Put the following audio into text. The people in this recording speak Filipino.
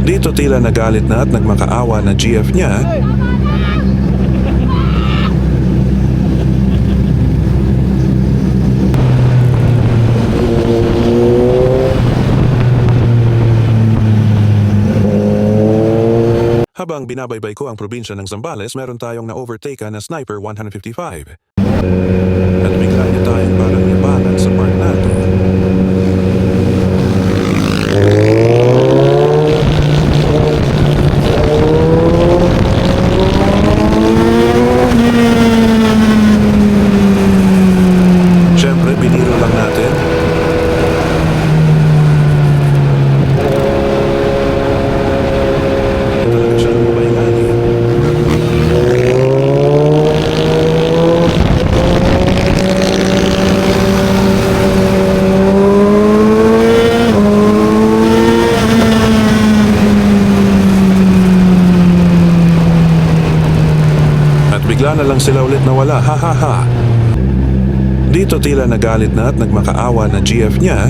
Dito tila nagalit na at nagmakaawa na GF niya. Habang binabaybay ko ang probinsya ng Zambales, meron tayong na-overtake na Sniper 155. At bigla niya tayong parang yabangan sa park natin. Siyempre, biniro lang natin. Talaga siyang mabayangani. At bigla na lang sila ulit nawala, ha ha ha. Dito tila nagalit na at nagmakaawa na GF niya.